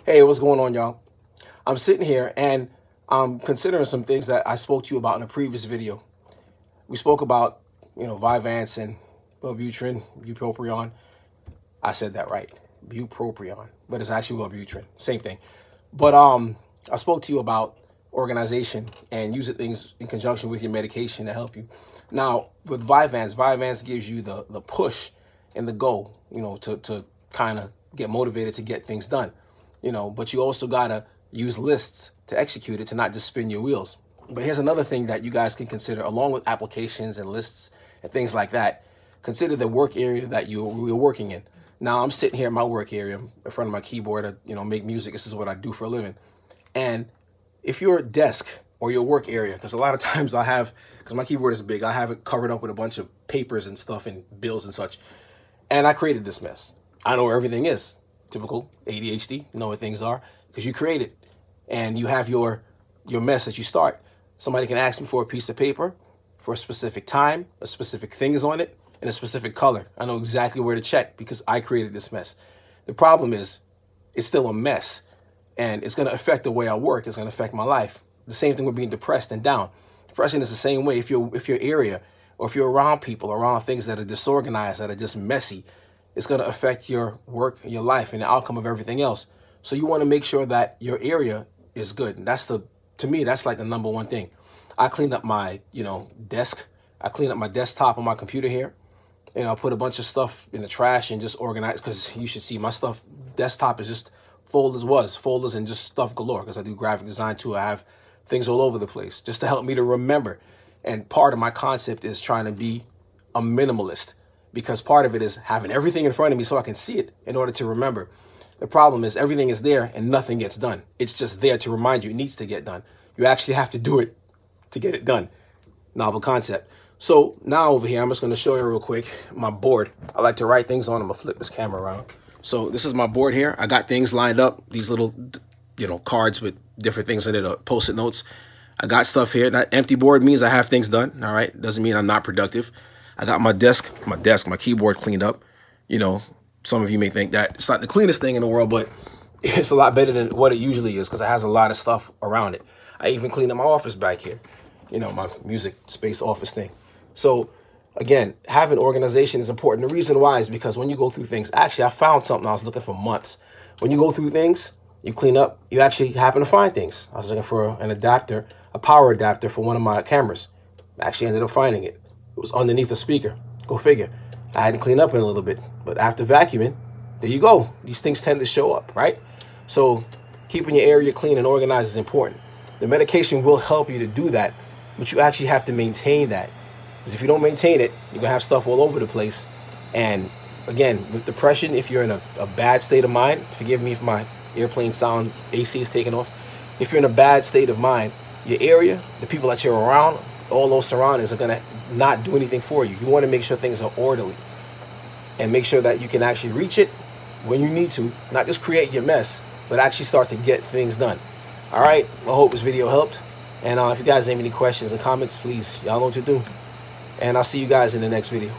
Hey, what's going on, y'all? I'm sitting here and I'm considering some things that I spoke to you about in a previous video. We spoke about, Vyvanse and Wellbutrin, bupropion. I said that right, bupropion, but it's actually Wellbutrin, same thing. But I spoke to you about organization and using things in conjunction with your medication to help you. Now, with Vyvanse gives you the push and the go, to kind of get motivated to get things done. But you also gotta use lists to execute it, to not just spin your wheels. But here's another thing that you guys can consider, along with applications and lists and things like that. Consider the work area that you're working in. Now, I'm sitting here in my work area in front of my keyboard to, make music. This is what I do for a living. And if your desk or your work area, because a lot of times because my keyboard is big, I have it covered up with a bunch of papers and stuff and bills and such. And I created this mess. I know where everything is. Typical ADHD, you know where things are, because you create it. And you have your mess that you start. Somebody can ask me for a piece of paper for a specific time, a specific thing is on it, and a specific color. I know exactly where to check because I created this mess. The problem is it's still a mess, and it's going to affect the way I work. It's going to affect my life. The same thing with being depressed and down. Depression is the same way. If your area, or if you're around people, around things that are disorganized, that are just messy, it's going to affect your work, your life, and the outcome of everything else. So you want to make sure that your area is good. And to me, that's like the number one thing. I cleaned up my, desk. I cleaned up my desktop on my computer here. I put a bunch of stuff in the trash and just organized, because you should see my stuff. Desktop is just folders and just stuff galore, because I do graphic design too. I have things all over the place just to help me to remember. And part of my concept is trying to be a minimalist, because part of it is having everything in front of me so I can see it in order to remember. The problem is everything is there and nothing gets done. It's just there to remind you it needs to get done. You actually have to do it to get it done. Novel concept. So now over here, I'm just going to show you real quick my board. I like to write things on. I'm going to flip this camera around. So this is my board here. I got things lined up. These little, cards with different things in it, post-it notes. I got stuff here. That empty board means I have things done. All right. Doesn't mean I'm not productive. I got my keyboard cleaned up. Some of you may think that it's not the cleanest thing in the world, but it's a lot better than what it usually is, because it has a lot of stuff around it. I even cleaned up my office back here, my music space office thing. So again, having organization is important. The reason why is because when you go through things, actually, I found something I was looking for months. When you go through things, you clean up, you actually happen to find things. I was looking for an adapter, a power adapter for one of my cameras. I actually ended up finding it. It was underneath a speaker. Go figure. I hadn't cleaned up in a little bit, but after vacuuming, there you go. These things tend to show up, right? So keeping your area clean and organized is important. The medication will help you to do that, but you actually have to maintain that. Because if you don't maintain it, you're going to have stuff all over the place. And again, with depression, if you're in a bad state of mind, forgive me if my airplane sound AC is taking off. If you're in a bad state of mind, your area, the people that you're around, all those surroundings are going to not do anything for you. You want to make sure things are orderly and make sure that you can actually reach it when you need to, not just create your mess, but actually start to get things done. All right. I hope this video helped. And if you guys have any questions and comments, please, y'all know what to do. And I'll see you guys in the next video.